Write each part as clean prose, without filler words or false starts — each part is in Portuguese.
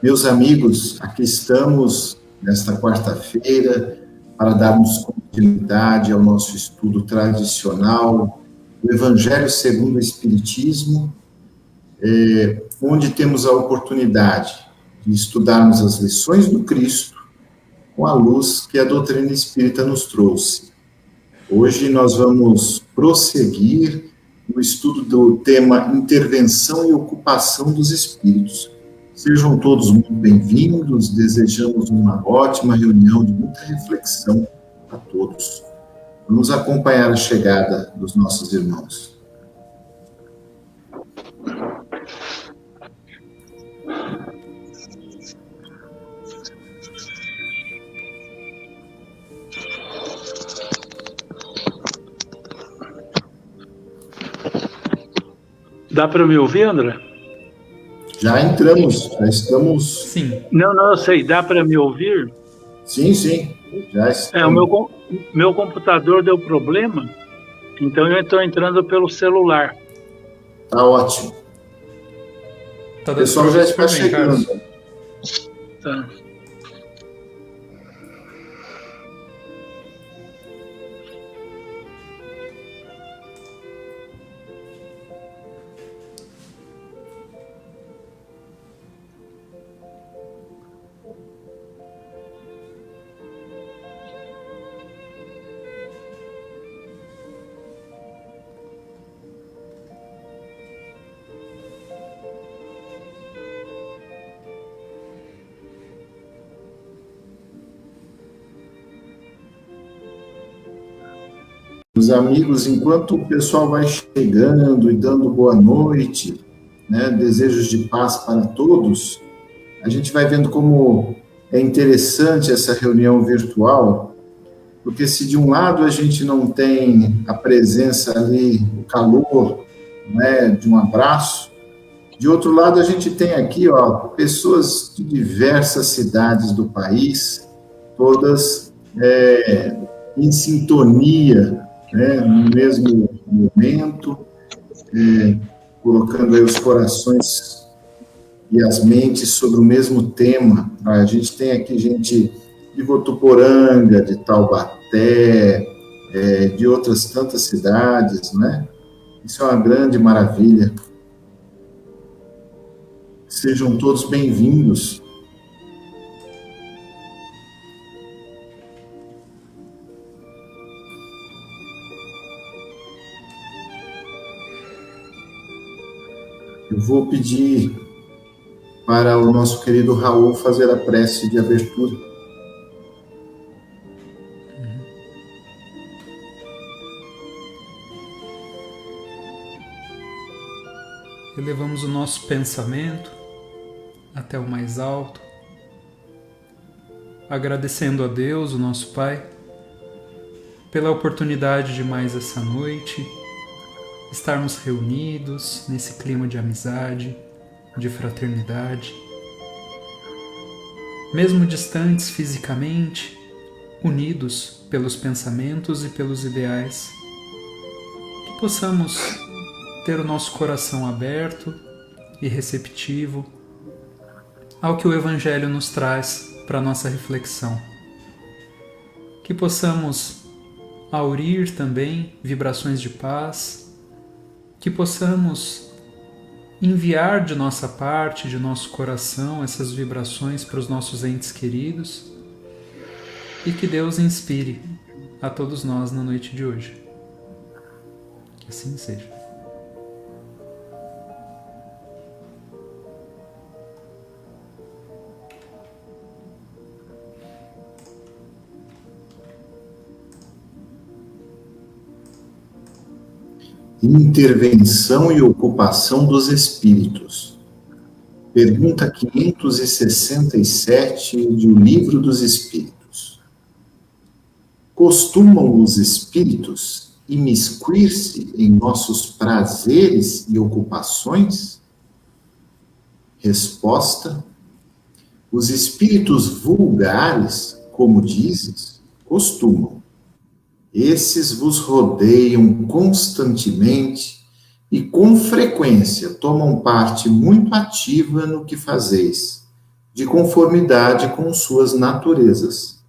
Meus amigos, aqui estamos nesta quarta-feira para darmos continuidade ao nosso estudo tradicional do Evangelho segundo o Espiritismo, onde temos a oportunidade de estudarmos as lições do Cristo com a luz que a doutrina espírita nos trouxe. Hoje nós vamos prosseguir no estudo do tema Intervenção e Ocupação dos Espíritos. Sejam todos muito bem-vindos, desejamos uma ótima reunião de muita reflexão a todos. Vamos acompanhar a chegada dos nossos irmãos. Dá para me ouvir, André? Já estamos... Sim. Não, eu sei. Dá para me ouvir? Sim, já estamos. O meu computador deu problema, então eu estou entrando pelo celular. Tá ótimo. O pessoal já está chegando. Tá. Os amigos, enquanto o pessoal vai chegando e dando boa noite, né, desejos de paz para todos, a gente vai vendo como é interessante essa reunião virtual, porque se de um lado a gente não tem a presença ali, o calor, né, de um abraço, de outro lado a gente tem aqui, pessoas de diversas cidades do país, todas em sintonia, no mesmo momento, colocando aí os corações e as mentes sobre o mesmo tema. A gente tem aqui gente de Votuporanga, de Taubaté, de outras tantas cidades, né? Isso é uma grande maravilha. Sejam todos bem-vindos. Eu vou pedir para o nosso querido Raul fazer a prece de abertura. Elevamos o nosso pensamento até o mais alto, agradecendo a Deus, o nosso Pai, pela oportunidade de mais essa noite estarmos reunidos nesse clima de amizade, de fraternidade. Mesmo distantes fisicamente, unidos pelos pensamentos e pelos ideais, que possamos ter o nosso coração aberto e receptivo ao que o Evangelho nos traz para a nossa reflexão. Que possamos aurir também vibrações de paz, que possamos enviar de nossa parte, de nosso coração, essas vibrações para os nossos entes queridos e que Deus inspire a todos nós na noite de hoje. Que assim seja. Intervenção e ocupação dos espíritos. Pergunta 567 do Livro dos Espíritos. Costumam os espíritos imiscuir-se em nossos prazeres e ocupações? Resposta: os espíritos vulgares, como dizes, costumam. Esses vos rodeiam constantemente e com frequência tomam parte muito ativa no que fazeis, de conformidade com suas naturezas.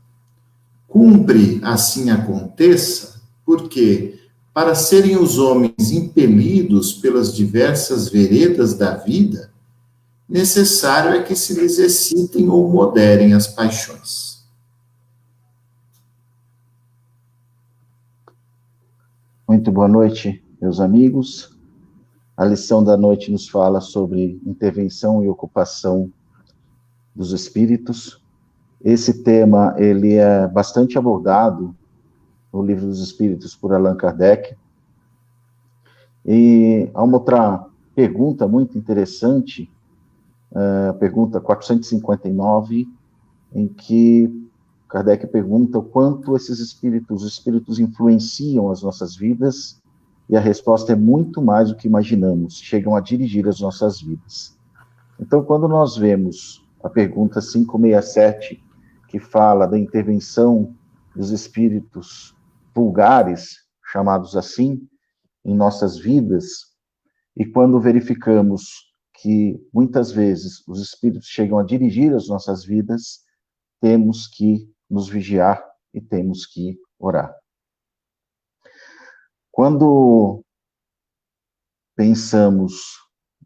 Cumpre assim aconteça, porque, para serem os homens impelidos pelas diversas veredas da vida, necessário é que se lhes excitem ou moderem as paixões. Muito boa noite, meus amigos. A lição da noite nos fala sobre intervenção e ocupação dos espíritos. Esse tema, ele é bastante abordado no Livro dos Espíritos por Allan Kardec. E há uma outra pergunta muito interessante, a pergunta 459, em que Kardec pergunta o quanto esses espíritos, os espíritos influenciam as nossas vidas, e a resposta é muito mais do que imaginamos, chegam a dirigir as nossas vidas. Então, quando nós vemos a pergunta 567, que fala da intervenção dos espíritos vulgares, chamados assim, em nossas vidas, e quando verificamos que muitas vezes os espíritos chegam a dirigir as nossas vidas, temos que nos vigiar e temos que orar. Quando pensamos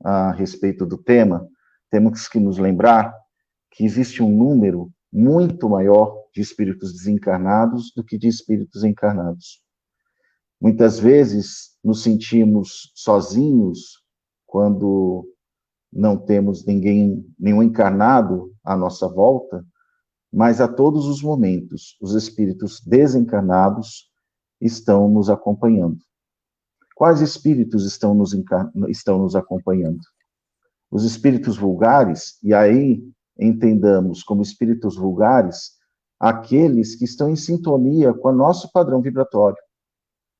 a respeito do tema, temos que nos lembrar que existe um número muito maior de espíritos desencarnados do que de espíritos encarnados. Muitas vezes nos sentimos sozinhos quando não temos nenhum encarnado à nossa volta, mas a todos os momentos os espíritos desencarnados estão nos acompanhando. Quais espíritos estão nos acompanhando? Os espíritos vulgares, e aí entendamos como espíritos vulgares aqueles que estão em sintonia com o nosso padrão vibratório.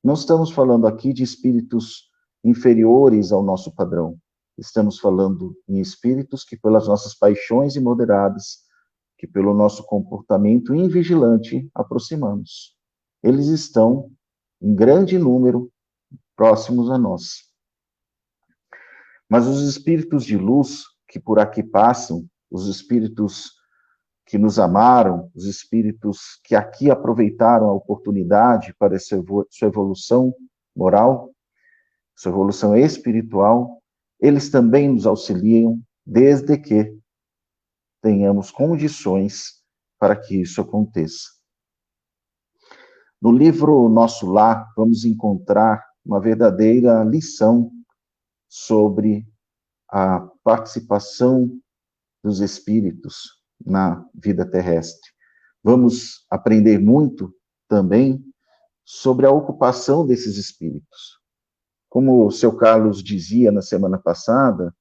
Não estamos falando aqui de espíritos inferiores ao nosso padrão. Estamos falando em espíritos que, pelas nossas paixões imoderadas, que pelo nosso comportamento invigilante, aproximamos. Eles estão, em grande número, próximos a nós. Mas os espíritos de luz que por aqui passam, os espíritos que nos amaram, os espíritos que aqui aproveitaram a oportunidade para sua evolução moral, sua evolução espiritual, eles também nos auxiliam, desde que tenhamos condições para que isso aconteça. No livro Nosso Lar, vamos encontrar uma verdadeira lição sobre a participação dos espíritos na vida terrestre. Vamos aprender muito também sobre a ocupação desses espíritos. Como o seu Carlos dizia na semana passada,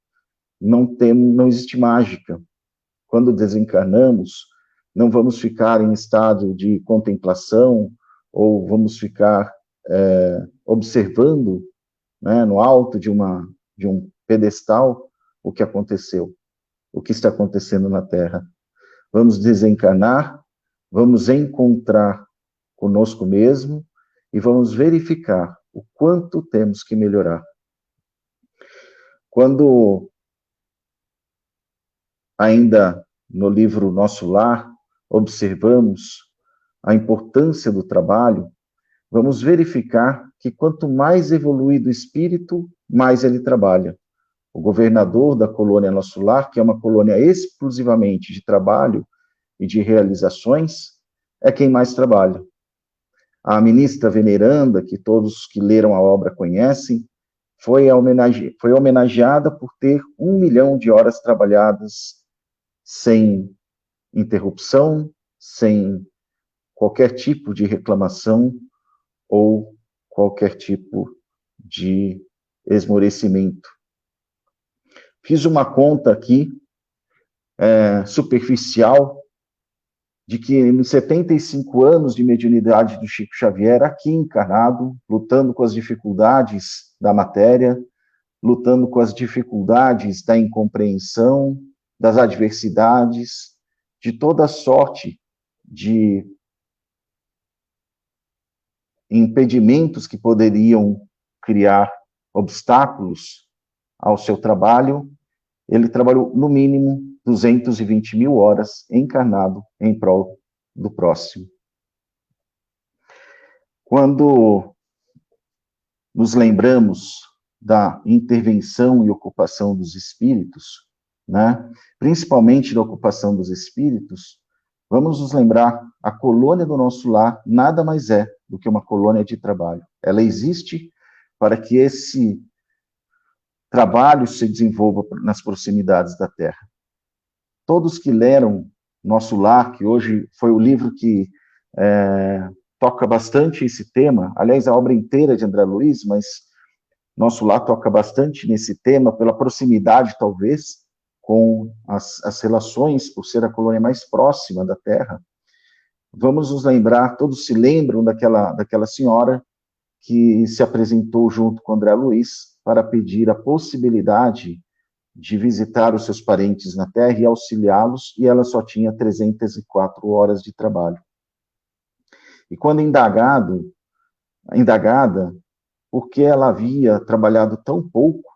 não existe mágica. Quando desencarnamos, não vamos ficar em estado de contemplação ou vamos ficar observando, né, no alto de um pedestal o que aconteceu, o que está acontecendo na Terra. Vamos desencarnar, vamos encontrar conosco mesmo e vamos verificar o quanto temos que melhorar. Quando, ainda no livro Nosso Lar, observamos a importância do trabalho, vamos verificar que quanto mais evoluído o espírito, mais ele trabalha. O governador da colônia Nosso Lar, que é uma colônia exclusivamente de trabalho e de realizações, é quem mais trabalha. A ministra veneranda, que todos que leram a obra conhecem, foi homenageada por ter 1 milhão de horas trabalhadas sem interrupção, sem qualquer tipo de reclamação ou qualquer tipo de esmorecimento. Fiz uma conta aqui, superficial, de que nos 75 anos de mediunidade do Chico Xavier, aqui encarnado, lutando com as dificuldades da matéria, lutando com as dificuldades da incompreensão, das adversidades, de toda sorte de impedimentos que poderiam criar obstáculos ao seu trabalho, ele trabalhou no mínimo 220 mil horas encarnado em prol do próximo. Quando nos lembramos da intervenção e ocupação dos espíritos, né, principalmente da ocupação dos espíritos, vamos nos lembrar, a colônia do nosso lar nada mais é do que uma colônia de trabalho. Ela existe para que esse trabalho se desenvolva nas proximidades da Terra. Todos que leram Nosso Lar, que hoje foi o livro que toca bastante esse tema, aliás, a obra inteira de André Luiz, mas Nosso Lar toca bastante nesse tema, pela proximidade, talvez, com as relações, por ser a colônia mais próxima da Terra. Vamos nos lembrar, todos se lembram daquela senhora que se apresentou junto com André Luiz para pedir a possibilidade de visitar os seus parentes na Terra e auxiliá-los, e ela só tinha 304 horas de trabalho. E quando indagada, por que ela havia trabalhado tão pouco,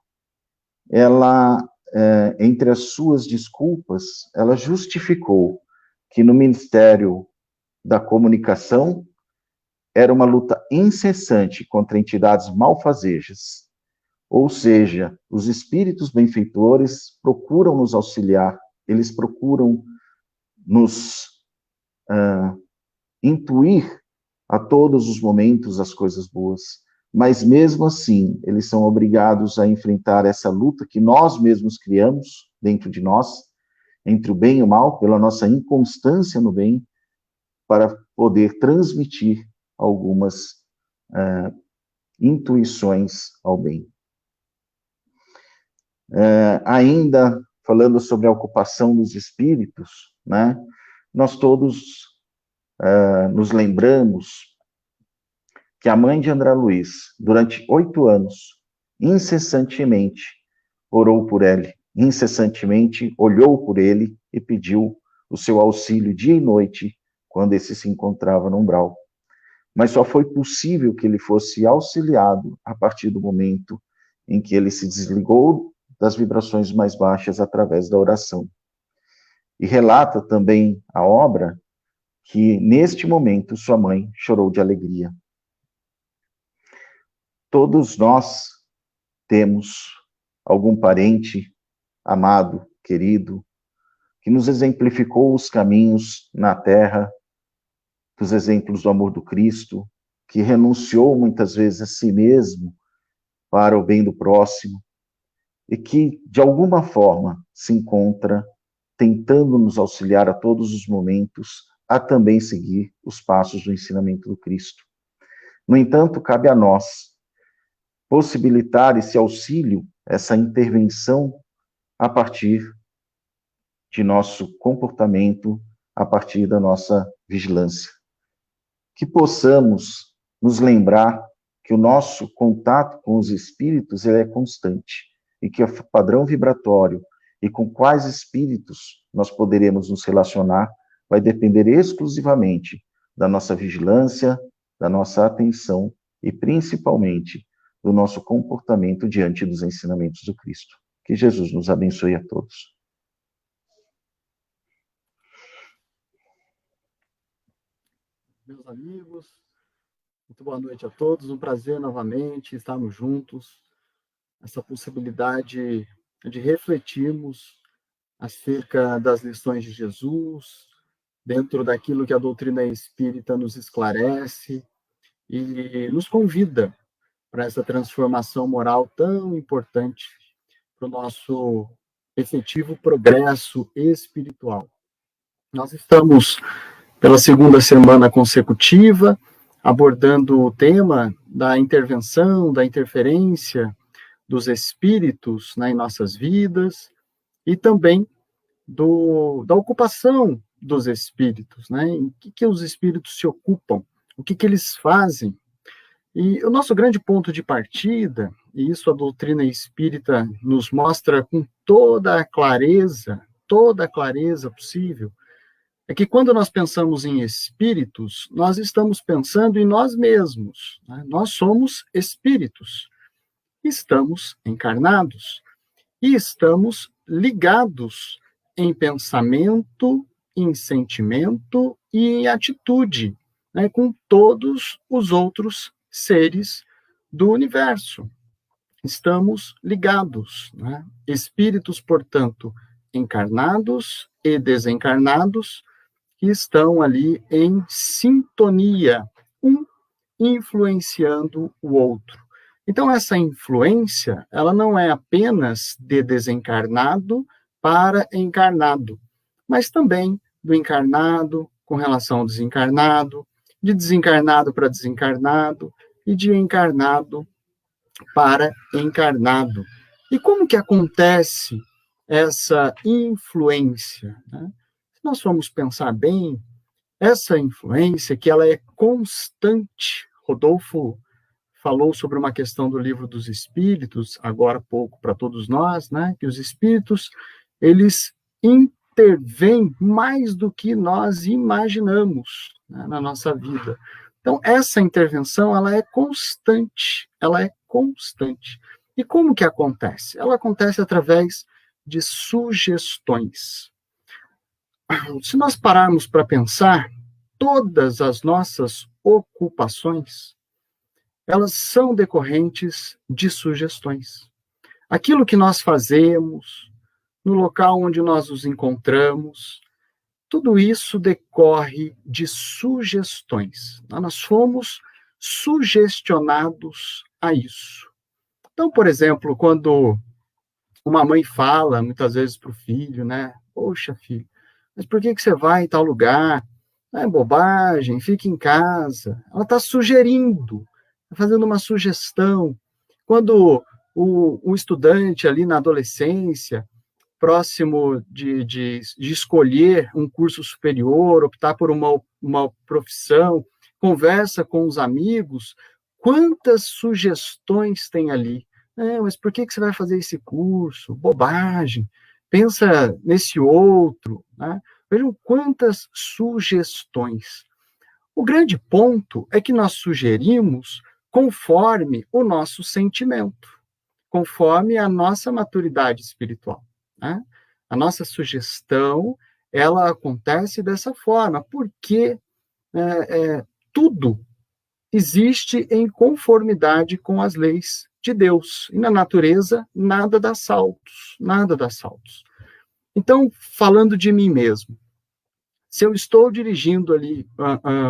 ela, entre as suas desculpas, ela justificou que no Ministério da Comunicação era uma luta incessante contra entidades malfazejas. Ou seja, os espíritos benfeitores procuram nos auxiliar, eles procuram nos intuir a todos os momentos as coisas boas, mas mesmo assim, eles são obrigados a enfrentar essa luta que nós mesmos criamos dentro de nós, entre o bem e o mal, pela nossa inconstância no bem, para poder transmitir algumas intuições ao bem. Ainda falando sobre a ocupação dos espíritos, né, nós todos nos lembramos que a mãe de André Luiz, durante 8 anos, incessantemente orou por ele, incessantemente olhou por ele e pediu o seu auxílio dia e noite, quando esse se encontrava no umbral. Mas só foi possível que ele fosse auxiliado a partir do momento em que ele se desligou das vibrações mais baixas através da oração. E relata também a obra que, neste momento, sua mãe chorou de alegria. Todos nós temos algum parente amado, querido, que nos exemplificou os caminhos na Terra, dos exemplos do amor do Cristo, que renunciou muitas vezes a si mesmo para o bem do próximo, e que, de alguma forma, se encontra tentando nos auxiliar a todos os momentos a também seguir os passos do ensinamento do Cristo. No entanto, cabe a nós possibilitar esse auxílio, essa intervenção, a partir de nosso comportamento, a partir da nossa vigilância. Que possamos nos lembrar que o nosso contato com os espíritos ele é constante, e que o padrão vibratório e com quais espíritos nós poderemos nos relacionar vai depender exclusivamente da nossa vigilância, da nossa atenção e principalmente do nosso comportamento diante dos ensinamentos do Cristo. Que Jesus nos abençoe a todos. Meus amigos, muito boa noite a todos. Um prazer novamente estarmos juntos. Essa possibilidade de refletirmos acerca das lições de Jesus, dentro daquilo que a doutrina espírita nos esclarece e nos convida para essa transformação moral tão importante para o nosso efetivo progresso espiritual. Nós estamos pela 2ª semana consecutiva abordando o tema da intervenção, da interferência dos espíritos, né, em nossas vidas, e também da ocupação dos espíritos, né? Em que os espíritos se ocupam, o que eles fazem. E o nosso grande ponto de partida, e isso a doutrina espírita nos mostra com toda a clareza possível, é que quando nós pensamos em espíritos, nós estamos pensando em nós mesmos, né? Nós somos espíritos. Estamos encarnados e estamos ligados em pensamento, em sentimento e em atitude, né, com todos os outros seres do universo. Estamos ligados, né? Espíritos, portanto, encarnados e desencarnados, que estão ali em sintonia, um influenciando o outro. Então, essa influência, ela não é apenas de desencarnado para encarnado, mas também do encarnado com relação ao desencarnado, de desencarnado para desencarnado e de encarnado para encarnado. E como que acontece essa influência, né? Se nós formos pensar bem, essa influência que ela é constante. Rodolfo falou sobre uma questão do Livro dos Espíritos, agora há pouco para todos nós, né? Que os espíritos, eles intervêm mais do que nós imaginamos, né, na nossa vida. Então, essa intervenção, ela é constante, ela é constante. E como que acontece? Ela acontece através de sugestões. Se nós pararmos para pensar, todas as nossas ocupações, elas são decorrentes de sugestões. Aquilo que nós fazemos, no local onde nós nos encontramos, tudo isso decorre de sugestões. Nós fomos sugestionados a isso. Então, por exemplo, quando uma mãe fala, muitas vezes para o filho, né? Poxa, filho, mas por que você vai em tal lugar? É bobagem, fica em casa. Ela está sugerindo, tá fazendo uma sugestão. Quando o estudante ali na adolescência, próximo de escolher um curso superior, optar por uma profissão, conversa com os amigos, quantas sugestões tem ali? Mas por que você vai fazer esse curso? Bobagem. Pensa nesse outro, né? Vejam quantas sugestões. O grande ponto é que nós sugerimos conforme o nosso sentimento, conforme a nossa maturidade espiritual, né? A nossa sugestão, ela acontece dessa forma, porque tudo existe em conformidade com as leis de Deus. E na natureza, nada dá saltos, nada dá saltos. Então, falando de mim mesmo, se eu estou dirigindo ali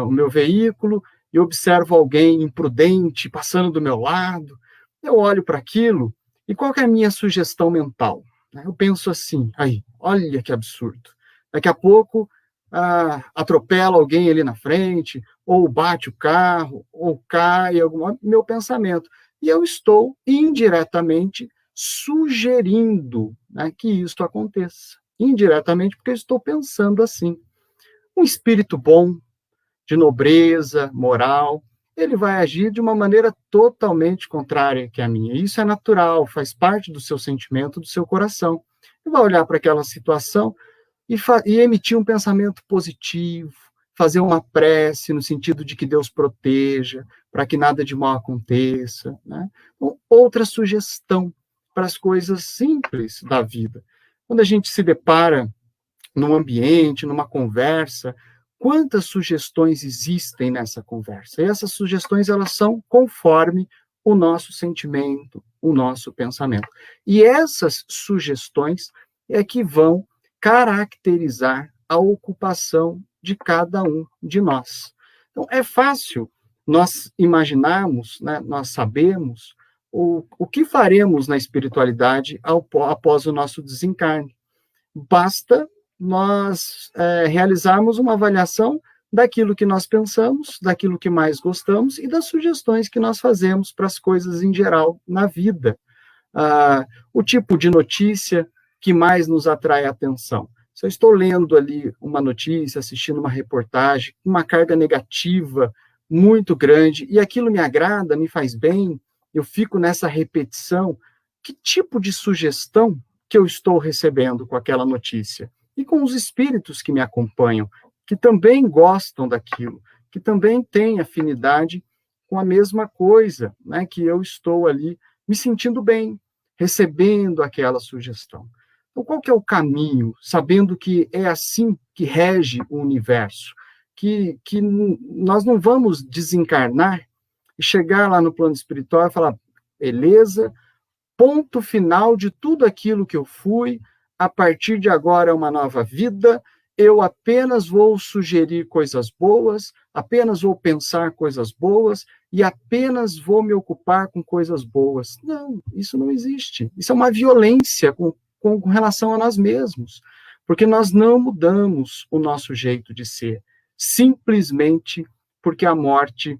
o meu veículo e observo alguém imprudente passando do meu lado, eu olho para aquilo e qual que é a minha sugestão mental? Eu penso assim, aí, olha que absurdo. Daqui a pouco atropela alguém ali na frente, ou bate o carro, ou cai, meu pensamento. E eu estou indiretamente sugerindo, né, que isso aconteça. Indiretamente, porque eu estou pensando assim. Um espírito bom, de nobreza, moral, ele vai agir de uma maneira totalmente contrária que a minha. Isso é natural, faz parte do seu sentimento, do seu coração. Ele vai olhar para aquela situação e emitir um pensamento positivo, fazer uma prece no sentido de que Deus proteja, para que nada de mal aconteça, né? Outra sugestão para as coisas simples da vida. Quando a gente se depara num ambiente, numa conversa, quantas sugestões existem nessa conversa? E essas sugestões, elas são conforme o nosso sentimento, o nosso pensamento. E essas sugestões é que vão caracterizar a ocupação de cada um de nós. Então, é fácil nós imaginarmos, né, nós sabemos o que faremos na espiritualidade após o nosso desencarne. Basta nós realizarmos uma avaliação daquilo que nós pensamos, daquilo que mais gostamos e das sugestões que nós fazemos para as coisas em geral na vida. O tipo de notícia que mais nos atrai a atenção. Se eu estou lendo ali uma notícia, assistindo uma reportagem, uma carga negativa muito grande, e aquilo me agrada, me faz bem, eu fico nessa repetição, que tipo de sugestão que eu estou recebendo com aquela notícia? E com os espíritos que me acompanham, que também gostam daquilo, que também têm afinidade com a mesma coisa, né, que eu estou ali me sentindo bem, recebendo aquela sugestão. Então, qual que é o caminho, sabendo que é assim que rege o universo? Que nós não vamos desencarnar e chegar lá no plano espiritual e falar, beleza, ponto final de tudo aquilo que eu fui, a partir de agora é uma nova vida, eu apenas vou sugerir coisas boas, apenas vou pensar coisas boas e apenas vou me ocupar com coisas boas. Não, isso não existe. Isso é uma violência com relação a nós mesmos, porque nós não mudamos o nosso jeito de ser, simplesmente porque a morte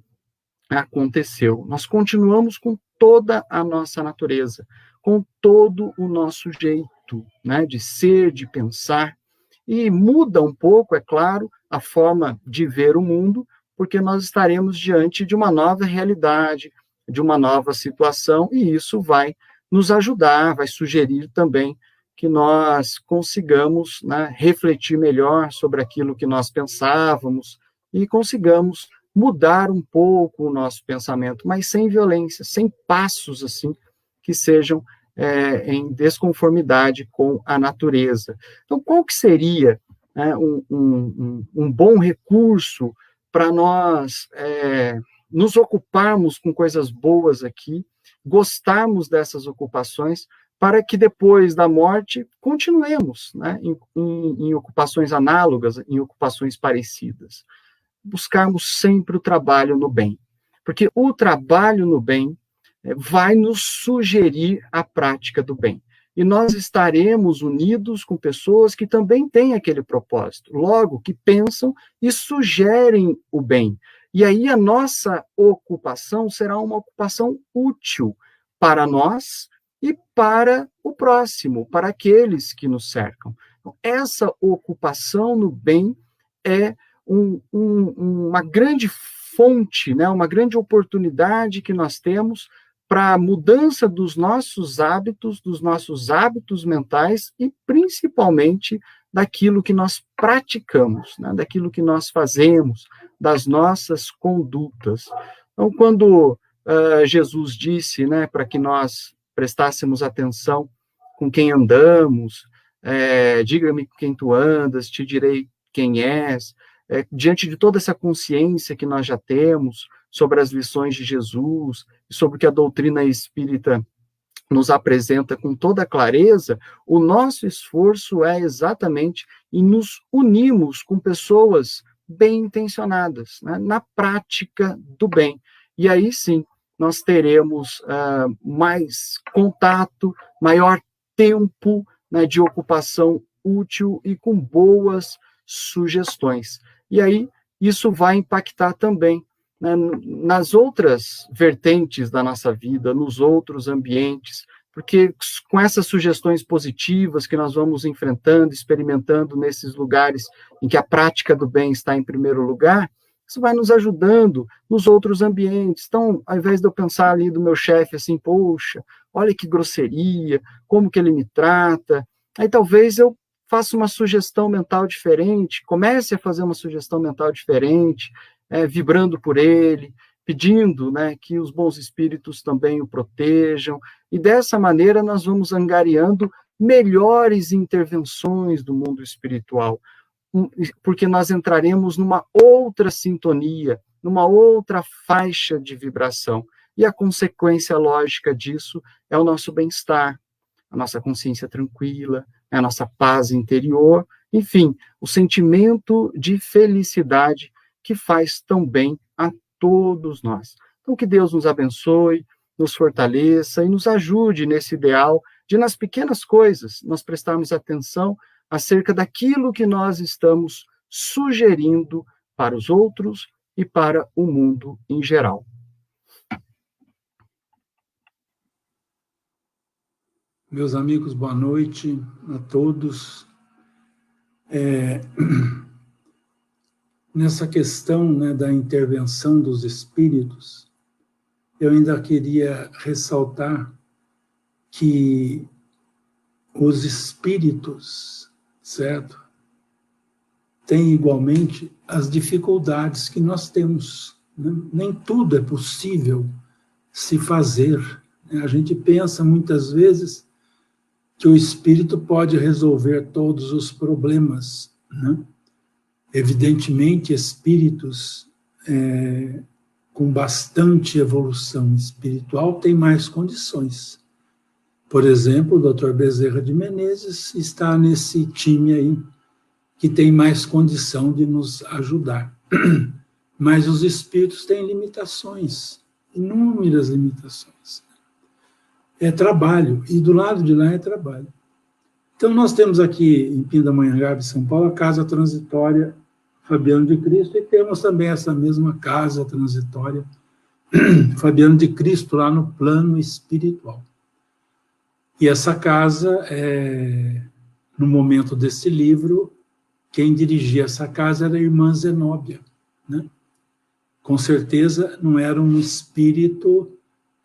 aconteceu. Nós continuamos com toda a nossa natureza, com todo o nosso jeito, né, de ser, de pensar, e muda um pouco, é claro, a forma de ver o mundo, porque nós estaremos diante de uma nova realidade, de uma nova situação, e isso vai nos ajudar, vai sugerir também que nós consigamos, né, refletir melhor sobre aquilo que nós pensávamos e consigamos mudar um pouco o nosso pensamento, mas sem violência, sem passos assim que sejam em desconformidade com a natureza. Então, qual que seria, né, um bom recurso para nós nos ocuparmos com coisas boas aqui, gostarmos dessas ocupações, para que depois da morte continuemos, né, em ocupações análogas, em ocupações parecidas? Buscarmos sempre o trabalho no bem, porque o trabalho no bem vai nos sugerir a prática do bem. E nós estaremos unidos com pessoas que também têm aquele propósito, logo, que pensam e sugerem o bem. E aí a nossa ocupação será uma ocupação útil para nós e para o próximo, para aqueles que nos cercam. Então, essa ocupação no bem é uma grande fonte, né, uma grande oportunidade que nós temos para a mudança dos nossos hábitos mentais e principalmente daquilo que nós praticamos, né, daquilo que nós fazemos, das nossas condutas. Então, quando Jesus disse, né, para que nós prestássemos atenção com quem andamos, diga-me com quem tu andas, te direi quem és, diante de toda essa consciência que nós já temos sobre as lições de Jesus, sobre o que a doutrina espírita nos apresenta com toda clareza, o nosso esforço é exatamente em nos unirmos com pessoas bem intencionadas, né, na prática do bem. E aí sim, nós teremos mais contato, maior tempo, né, de ocupação útil e com boas sugestões. E aí, isso vai impactar também, né, nas outras vertentes da nossa vida, nos outros ambientes, porque com essas sugestões positivas que nós vamos enfrentando, experimentando nesses lugares em que a prática do bem está em primeiro lugar, isso vai nos ajudando nos outros ambientes. Então, ao invés de eu pensar ali do meu chefe assim, poxa, olha que grosseria, como que ele me trata, aí talvez eu faça uma sugestão mental diferente, comece a fazer uma sugestão mental diferente, vibrando por ele, pedindo, né, que os bons espíritos também o protejam, e dessa maneira nós vamos angariando melhores intervenções do mundo espiritual, porque nós entraremos numa outra sintonia, numa outra faixa de vibração, e a consequência lógica disso é o nosso bem-estar, a nossa consciência tranquila, a nossa paz interior, enfim, o sentimento de felicidade que faz tão bem a todos nós. Então, que Deus nos abençoe, nos fortaleça e nos ajude nesse ideal de, nas pequenas coisas, nós prestarmos atenção acerca daquilo que nós estamos sugerindo para os outros e para o mundo em geral. Meus amigos, boa noite a todos. Nessa questão, né, da intervenção dos espíritos, eu ainda queria ressaltar que os espíritos, certo, têm igualmente as dificuldades que nós temos, né? Nem tudo é possível se fazer. A gente pensa muitas vezes que o espírito pode resolver todos os problemas, né? Evidentemente, espíritos com bastante evolução espiritual têm mais condições. Por exemplo, o Dr. Bezerra de Menezes está nesse time aí, que tem mais condição de nos ajudar. Mas os espíritos têm limitações, inúmeras limitações. É trabalho, e do lado de lá é trabalho. Então, nós temos aqui em Pindamonhangaba, São Paulo, a Casa Transitória Fabiano de Cristo, e temos também essa mesma Casa Transitória Fabiano de Cristo, lá no plano espiritual. E essa casa, no momento desse livro, quem dirigia essa casa era a irmã Zenóbia, né? Com certeza não era um espírito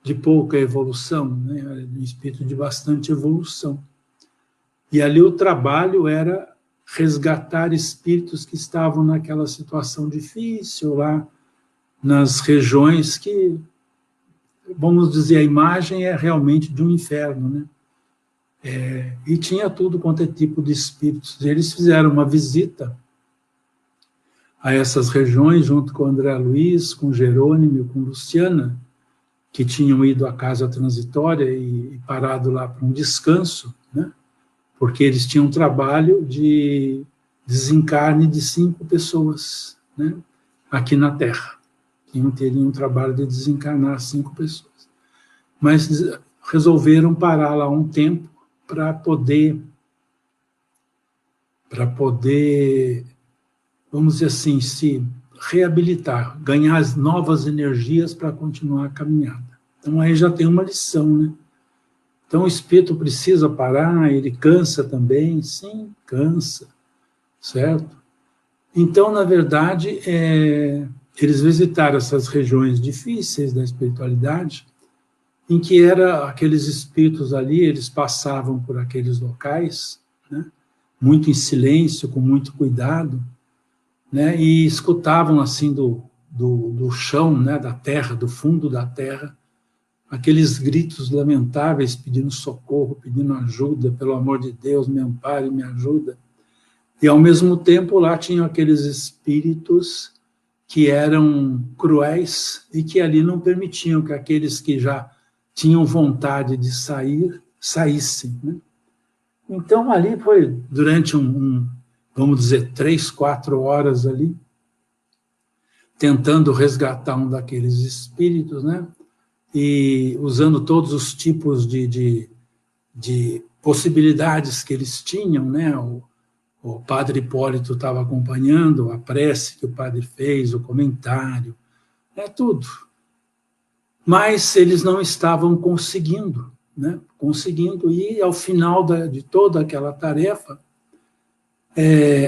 de pouca evolução, né? Era um espírito de bastante evolução. E ali o trabalho era resgatar espíritos que estavam naquela situação difícil lá, nas regiões que, vamos dizer, a imagem é realmente de um inferno, né? E tinha tudo quanto é tipo de espíritos. Eles fizeram uma visita a essas regiões, junto com André Luiz, com Jerônimo, com Luciana, que tinham ido à Casa Transitória e parado lá para um descanso, né? Porque eles tinham um trabalho de desencarne de 5 pessoas, né? Aqui na Terra. Teriam um trabalho de desencarnar 5 pessoas. Mas resolveram parar lá um tempo para poder, vamos dizer assim, se reabilitar, ganhar as novas energias para continuar a caminhada. Então aí já tem uma lição, né? Então o espírito precisa parar, ele cansa também, sim, cansa, certo? Então, na verdade, eles visitaram essas regiões difíceis da espiritualidade, em que aqueles espíritos ali, eles passavam por aqueles locais, né, muito em silêncio, com muito cuidado, né, e escutavam assim do chão, né, da terra, do fundo da terra, aqueles gritos lamentáveis, pedindo socorro, pedindo ajuda, pelo amor de Deus, me ampare, me ajuda. E, ao mesmo tempo, lá tinham aqueles espíritos que eram cruéis e que ali não permitiam que aqueles que já tinham vontade de sair, saíssem, né? Então, ali foi, durante vamos dizer, 3, 4 horas ali, tentando resgatar um daqueles espíritos, né? E usando todos os tipos de possibilidades que eles tinham, né? O padre Hipólito estava acompanhando, a prece que o padre fez, o comentário, tudo. Mas eles não estavam conseguindo, né? E ao final de toda aquela tarefa,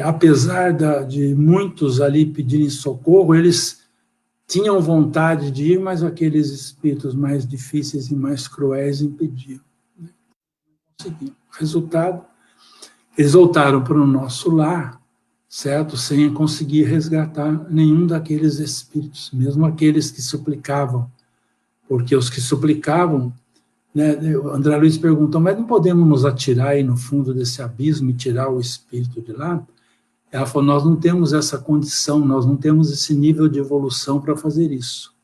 apesar de muitos ali pedirem socorro, eles tinham vontade de ir, mas aqueles espíritos mais difíceis e mais cruéis impediam. Não conseguiam. Resultado, eles voltaram para o nosso lar, certo? Sem conseguir resgatar nenhum daqueles espíritos, mesmo aqueles que suplicavam, porque os que suplicavam, né, o André Luiz perguntou, mas não podemos nos atirar aí no fundo desse abismo e tirar o espírito de lá? Ela falou, nós não temos essa condição, nós não temos esse nível de evolução para fazer isso,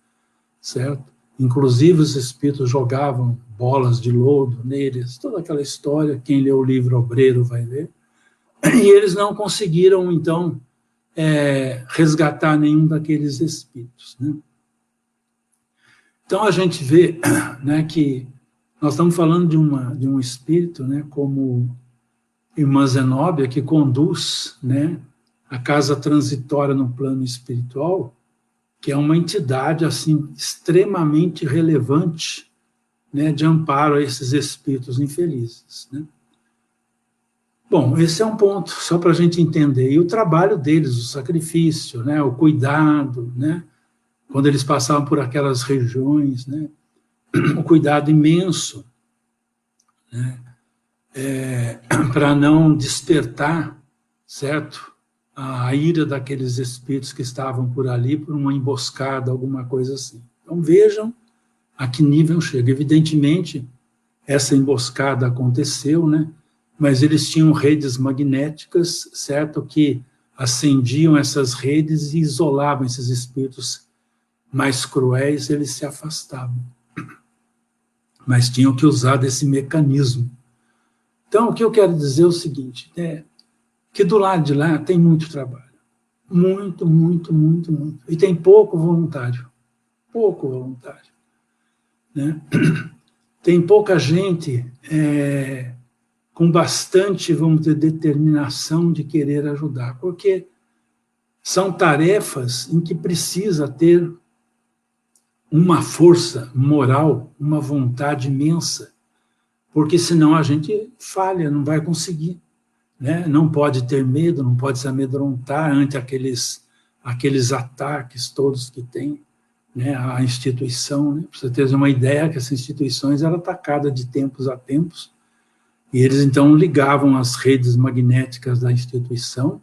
certo? Inclusive os espíritos jogavam bolas de lodo neles, toda aquela história, quem lê o livro Obreiro vai ver, e eles não conseguiram, então, resgatar nenhum daqueles espíritos, né? Então a gente vê, né, que nós estamos falando de um espírito, né, como irmã Zenóbia, que conduz, né, a casa transitória no plano espiritual, que é uma entidade assim extremamente relevante, né, de amparo a esses espíritos infelizes, né? Bom, esse é um ponto, só para a gente entender. E o trabalho deles, o sacrifício, né, o cuidado, né, quando eles passavam por aquelas regiões, né, o cuidado imenso, né, para não despertar, certo, a ira daqueles espíritos que estavam por ali, por uma emboscada, alguma coisa assim. Então vejam a que nível chega. Evidentemente, essa emboscada aconteceu, né? Mas eles tinham redes magnéticas, certo? Que acendiam essas redes e isolavam esses espíritos mais cruéis, eles se afastavam. Mas tinham que usar desse mecanismo. Então, o que eu quero dizer é o seguinte, que do lado de lá tem muito trabalho. Muito, muito, muito, muito. E tem pouco voluntário. Pouco voluntário. Né? Tem pouca gente com bastante, vamos dizer, determinação de querer ajudar, porque são tarefas em que precisa ter uma força moral, uma vontade imensa, porque senão a gente falha, não vai conseguir. Né? Não pode ter medo, não pode se amedrontar ante aqueles ataques todos que tem, né? A instituição. Né? Para você ter uma ideia que essa instituição era atacada de tempos a tempos, e eles então ligavam as redes magnéticas da instituição,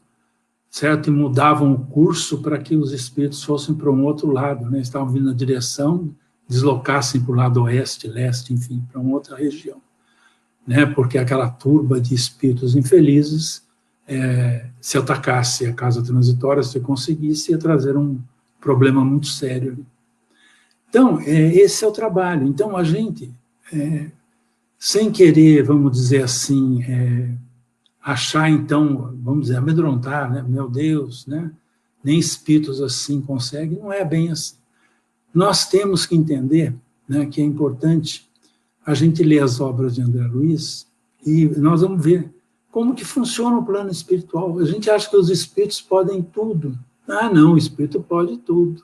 certo? E mudavam o curso para que os espíritos fossem para um outro lado, né? Estavam vindo na direção, deslocassem para o lado oeste, leste, enfim, para uma outra região. Né? Porque aquela turba de espíritos infelizes, se atacasse a casa transitória, se conseguisse, ia trazer um problema muito sério. Então, esse é o trabalho. Então, a gente, sem querer, vamos dizer assim, achar, então, vamos dizer, amedrontar, né? Meu Deus, né? Nem espíritos assim conseguem, não é bem assim. Nós temos que entender, né, que é importante a gente ler as obras de André Luiz e nós vamos ver como que funciona o plano espiritual. A gente acha que os espíritos podem tudo. Ah, não, o espírito pode tudo,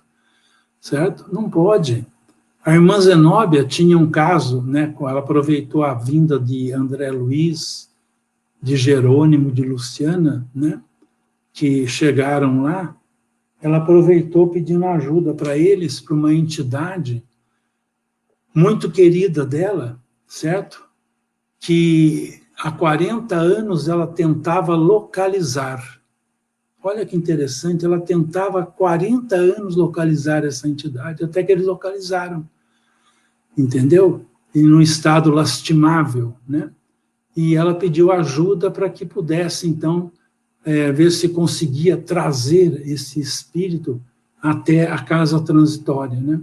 certo? Não pode. A irmã Zenóbia tinha um caso, né, ela aproveitou a vinda de André Luiz, de Jerônimo, de Luciana, né, que chegaram lá, ela aproveitou pedindo ajuda para eles, para uma entidade muito querida dela, certo? Que há 40 anos ela tentava localizar. Olha que interessante, ela tentava há 40 anos localizar essa entidade, até que eles localizaram, entendeu? E num estado lastimável, né? E ela pediu ajuda para que pudesse, então, ver se conseguia trazer esse espírito até a casa transitória, né?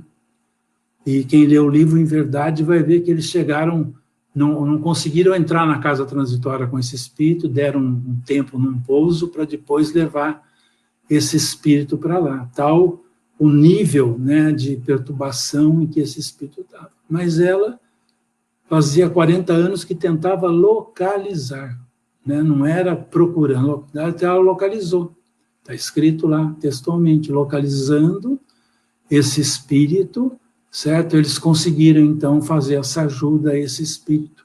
E quem lê o livro, em verdade, vai ver que eles chegaram, não conseguiram entrar na casa transitória com esse espírito, deram um tempo num pouso para depois levar esse espírito para lá. Tal o nível, né, de perturbação em que esse espírito estava. Mas ela fazia 40 anos que tentava localizar, né, não era procurando, até ela localizou. Está escrito lá, textualmente, localizando esse espírito, certo? Eles conseguiram, então, fazer essa ajuda a esse espírito,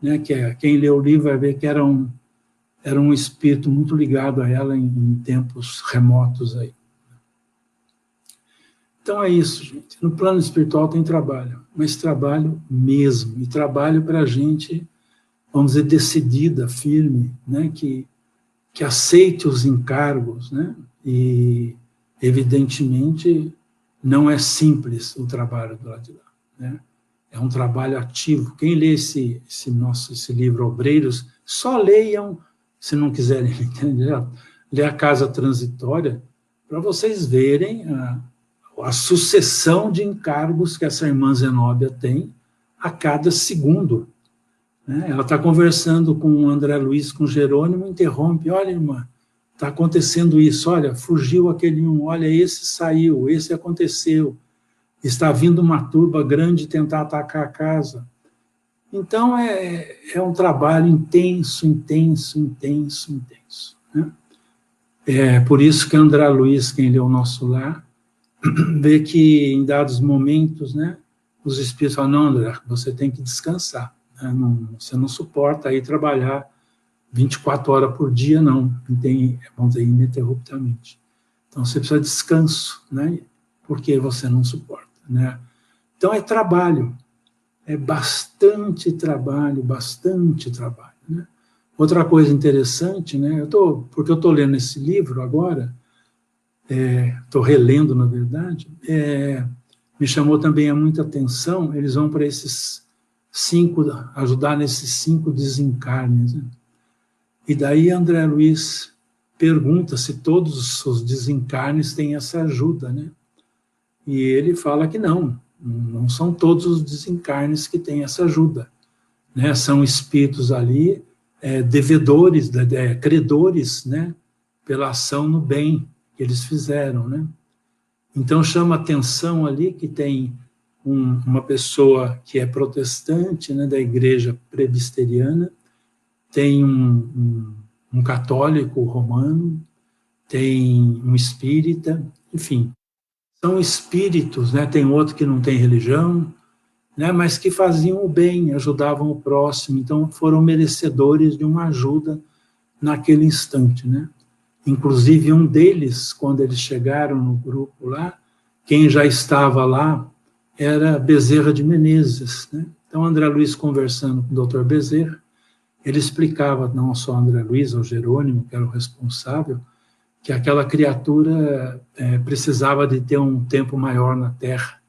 né? Que quem lê o livro vai ver que era um espírito muito ligado a ela em tempos remotos aí. Então é isso, gente. No plano espiritual tem trabalho, mas trabalho mesmo, e trabalho para a gente, vamos dizer, decidida, firme, né? Que aceite os encargos, né? E, evidentemente, não é simples o trabalho do lado de lá, né? É um trabalho ativo. Quem lê esse livro Obreiros, só leiam, se não quiserem entender, lê a Casa Transitória, para vocês verem a sucessão de encargos que essa irmã Zenóbia tem a cada segundo. Né? Ela está conversando com o André Luiz, com o Jerônimo, interrompe, olha, irmã, está acontecendo isso, olha, fugiu aquele um, olha, esse saiu, esse aconteceu, está vindo uma turba grande tentar atacar a casa. Então, é um trabalho intenso, intenso, intenso, intenso. Né? É por isso que André Luiz, quem leu o Nosso Lar, vê que em dados momentos, né, os espíritos falam, não, André, você tem que descansar, né? Você não suporta aí trabalhar 24 horas por dia, não, vamos dizer, ininterruptamente. Então, você precisa de descanso, né? Porque você não suporta, né? Então, é trabalho, é bastante trabalho, né? Outra coisa interessante, né? Porque eu estou lendo esse livro agora, estou relendo, na verdade, me chamou também muita atenção, eles vão para esses ajudar nesses 5 desencarnes. Né? E daí André Luiz pergunta se todos os desencarnes têm essa ajuda, né? E ele fala que não são todos os desencarnes que têm essa ajuda, né? São espíritos ali devedores, credores, né? Pela ação no bem que eles fizeram, né? Então chama atenção ali que tem uma pessoa que é protestante, né, da igreja presbiteriana, tem um católico romano, tem um espírita, enfim, são espíritos, né? Tem outro que não tem religião, né? Mas que faziam o bem, ajudavam o próximo, então foram merecedores de uma ajuda naquele instante, né? Inclusive um deles, quando eles chegaram no grupo lá, quem já estava lá era Bezerra de Menezes, né? Então André Luiz conversando com o Dr. Bezerra, ele explicava, não só André Luiz, ao Jerônimo, que era o responsável, que aquela criatura precisava de ter um tempo maior na Terra,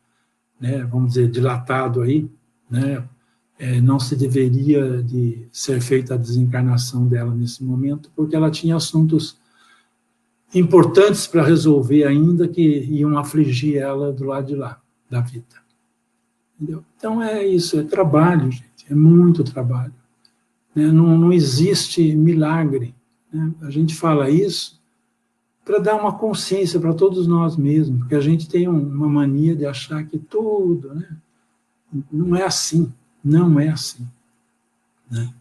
né, vamos dizer, dilatado aí, né, não se deveria de ser feita a desencarnação dela nesse momento, porque ela tinha assuntos importantes para resolver ainda, que iam afligir ela do lado de lá, da vida. Entendeu? Então é isso, é trabalho, gente, é muito trabalho. Não existe milagre, né? A gente fala isso para dar uma consciência para todos nós mesmos, porque a gente tem uma mania de achar que tudo, né? Não é assim, não é assim, né?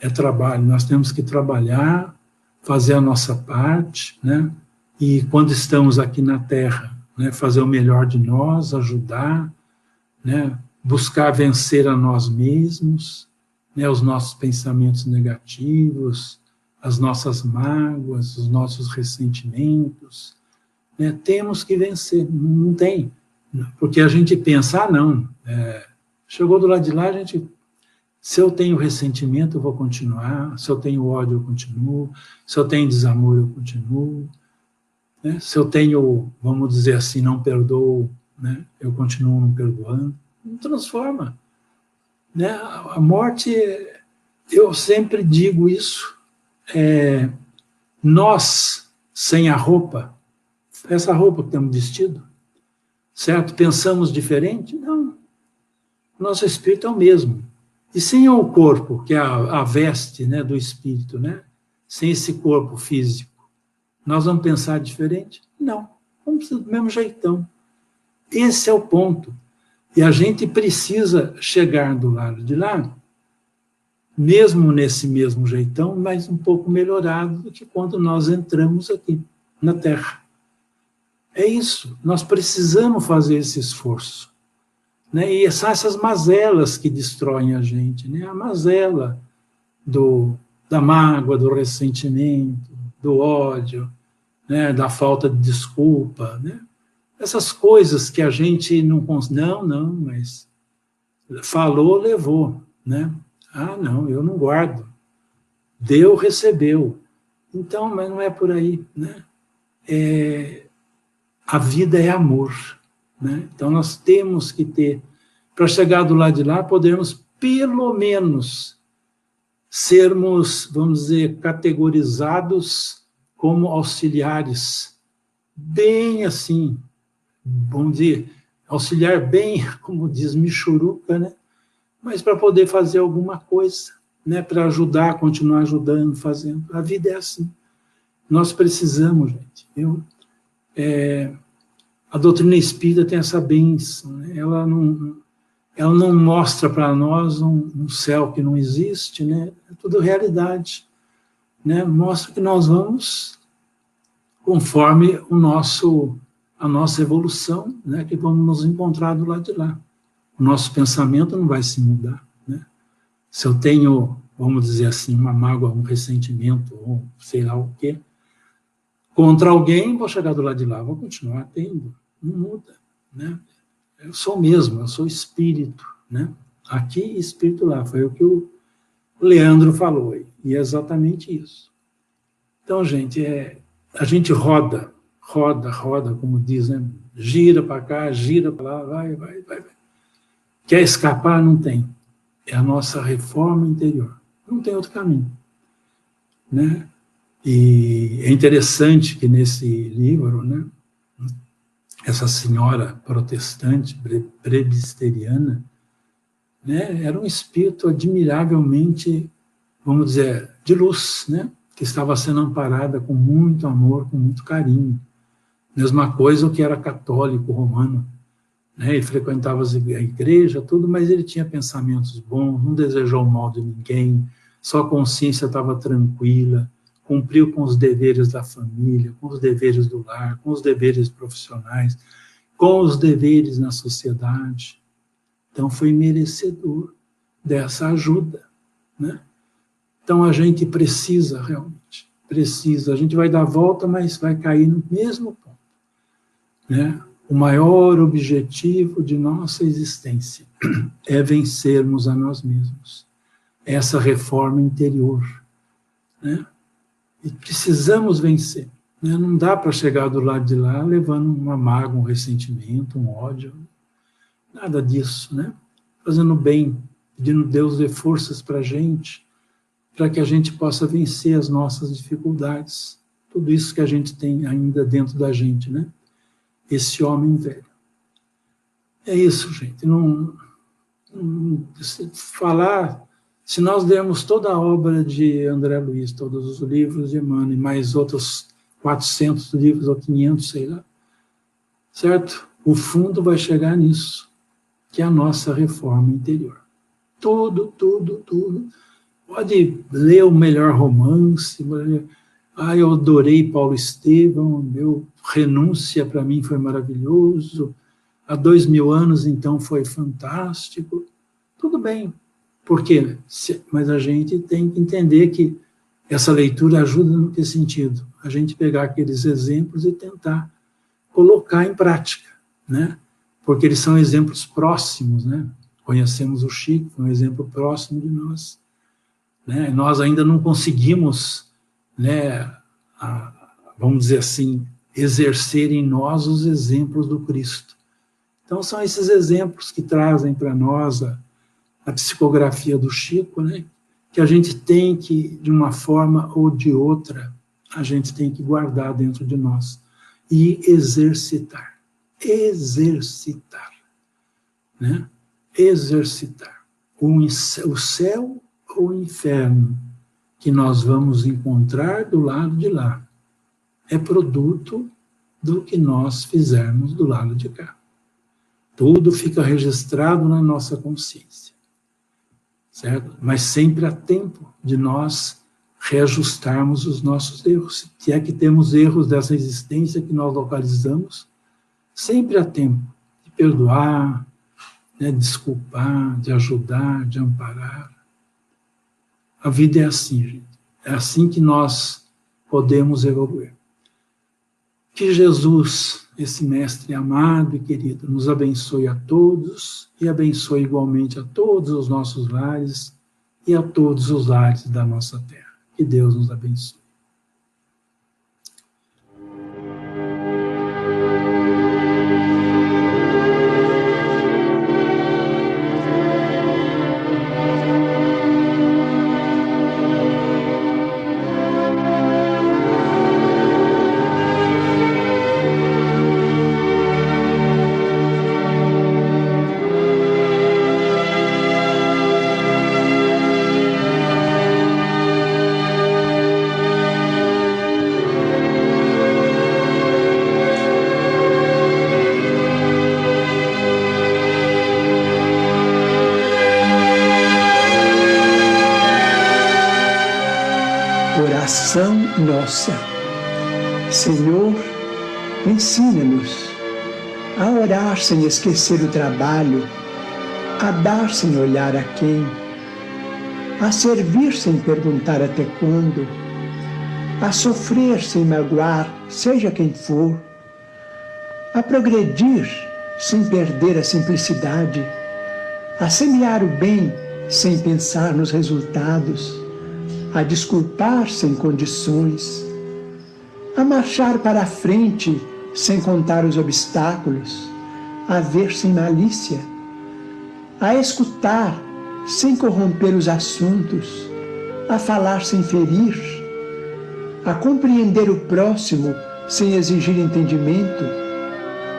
É trabalho, nós temos que trabalhar, fazer a nossa parte, né? E quando estamos aqui na Terra, né, fazer o melhor de nós, ajudar, né? Buscar vencer a nós mesmos, né, os nossos pensamentos negativos, as nossas mágoas, os nossos ressentimentos, né, temos que vencer, não tem, porque a gente pensa, não, chegou do lado de lá, se eu tenho ressentimento, eu vou continuar, se eu tenho ódio, eu continuo, se eu tenho desamor, eu continuo, né, se eu tenho, vamos dizer assim, não perdoo, né, eu continuo não perdoando, não transforma. Né? A morte, eu sempre digo isso, nós, sem a roupa, essa roupa que estamos vestidos, certo? Pensamos diferente? Não. Nosso espírito é o mesmo. E sem o corpo, que é a veste, né, do espírito, né? Sem esse corpo físico, nós vamos pensar diferente? Não. Vamos do mesmo jeitão. Esse é o ponto. E a gente precisa chegar do lado de lá, mesmo nesse mesmo jeitão, mas um pouco melhorado do que quando nós entramos aqui, na Terra. É isso, nós precisamos fazer esse esforço. Né? E são essas mazelas que destroem a gente, né? A mazela da mágoa, do ressentimento, do ódio, né? Da falta de desculpa, né? Essas coisas que a gente não... Não, mas falou, levou, né? Ah, não, eu não guardo. Deu, recebeu. Então, mas não é por aí, né? A vida é amor, né? Então, nós temos que ter, para chegar do lado de lá, podemos, pelo menos, sermos, vamos dizer, categorizados como auxiliares, bem assim, vamos dizer, auxiliar bem, como diz Michuruca, né? Mas para poder fazer alguma coisa, né? Para ajudar, continuar ajudando, fazendo. A vida é assim. Nós precisamos, gente. A doutrina espírita tem essa bênção, né? Ela não mostra para nós um céu que não existe, né? É tudo realidade, né? Mostra que nós vamos conforme a nossa evolução, né, que vamos nos encontrar do lado de lá. O nosso pensamento não vai se mudar, né? Se eu tenho, vamos dizer assim, uma mágoa, um ressentimento, ou sei lá o quê, contra alguém, vou chegar do lado de lá, vou continuar tendo, não muda, né? Eu sou o mesmo, eu sou espírito, né? Aqui, espírito lá, foi o que o Leandro falou, e é exatamente isso. Então, gente, a gente roda, como diz, né? Gira para cá, gira para lá, vai. Quer escapar? Não tem. é a nossa reforma interior. Não tem outro caminho, né? E é interessante que nesse livro, né, essa senhora protestante, presbiteriana, né, era um espírito admiravelmente, vamos dizer, de luz, né, que estava sendo amparada com muito amor, com muito carinho. Mesma coisa o que era católico romano, né, ele frequentava a igreja, tudo, mas ele tinha pensamentos bons, não desejou o mal de ninguém, sua consciência estava tranquila, cumpriu com os deveres da família, com os deveres do lar, com os deveres profissionais, com os deveres na sociedade. Então, foi merecedor dessa ajuda, né? Então, a gente precisa, realmente, precisa. A gente vai dar a volta, mas vai cair no mesmo ponto, né? O maior objetivo de nossa existência é vencermos a nós mesmos. Essa reforma interior, né? E precisamos vencer, né? Não dá para chegar do lado de lá levando uma mágoa, um ressentimento, um ódio, nada disso, né? Fazendo bem, pedindo Deus dê forças para a gente, para que a gente possa vencer as nossas dificuldades, tudo isso que a gente tem ainda dentro da gente, né? Esse homem velho. É isso, gente. Se nós dermos toda a obra de André Luiz, todos os livros de Emmanuel, e mais outros 400 livros ou 500, sei lá, certo? O fundo vai chegar nisso, que é a nossa reforma interior. Tudo. Pode ler o melhor romance. Eu adorei Paulo Estevam, meu Renúncia para mim foi maravilhoso. Há 2000 anos, então, foi fantástico. Tudo bem. Por quê? Mas a gente tem que entender que essa leitura ajuda no que sentido? A gente pegar aqueles exemplos e tentar colocar em prática, né? Porque eles são exemplos próximos, né? Conhecemos o Chico, é um exemplo próximo de nós, né? Nós ainda não conseguimos, né, vamos dizer assim, exercer em nós os exemplos do Cristo. Então, são esses exemplos que trazem para nós a psicografia do Chico, né, que a gente tem que, de uma forma ou de outra, a gente tem que guardar dentro de nós e exercitar. Exercitar. Né? Exercitar. O céu ou o inferno que nós vamos encontrar do lado de lá é produto do que nós fizermos do lado de cá. Tudo fica registrado na nossa consciência, certo? Mas sempre há tempo de nós reajustarmos os nossos erros. Se é que temos erros dessa existência que nós localizamos, sempre há tempo de perdoar, né, de desculpar, de ajudar, de amparar. A vida é assim, gente. É assim que nós podemos evoluir. Que Jesus, esse mestre amado e querido, nos abençoe a todos e abençoe igualmente a todos os nossos lares e a todos os lares da nossa terra. Que Deus nos abençoe. Oração nossa. Senhor, ensina-nos a orar sem esquecer o trabalho, a dar sem olhar a quem, a servir sem perguntar até quando, a sofrer sem magoar, seja quem for, a progredir sem perder a simplicidade, a semear o bem sem pensar nos resultados, a desculpar sem condições, a marchar para a frente sem contar os obstáculos, a ver sem malícia, a escutar sem corromper os assuntos, a falar sem ferir, a compreender o próximo sem exigir entendimento,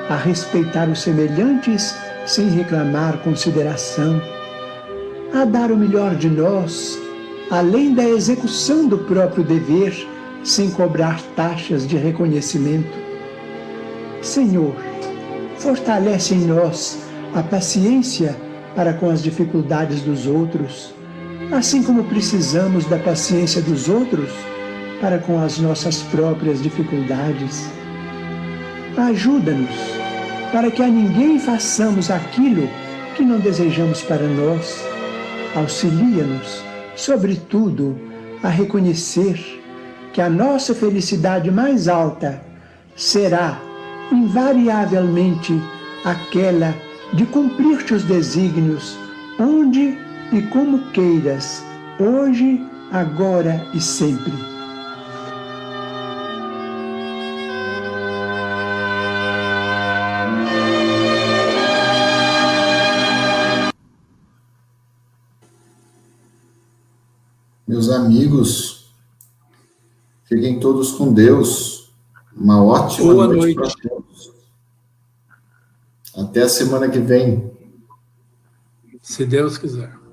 a respeitar os semelhantes sem reclamar consideração, a dar o melhor de nós, além da execução do próprio dever, sem cobrar taxas de reconhecimento. Senhor, fortalece em nós a paciência para com as dificuldades dos outros, assim como precisamos da paciência dos outros para com as nossas próprias dificuldades. Ajuda-nos para que a ninguém façamos aquilo que não desejamos para nós. Auxilia-nos, sobretudo, a reconhecer que a nossa felicidade mais alta será, invariavelmente, aquela de cumprir teus desígnios, onde e como queiras, hoje, agora e sempre. Meus amigos, fiquem todos com Deus. Uma ótima noite para todos. Até a semana que vem. Se Deus quiser.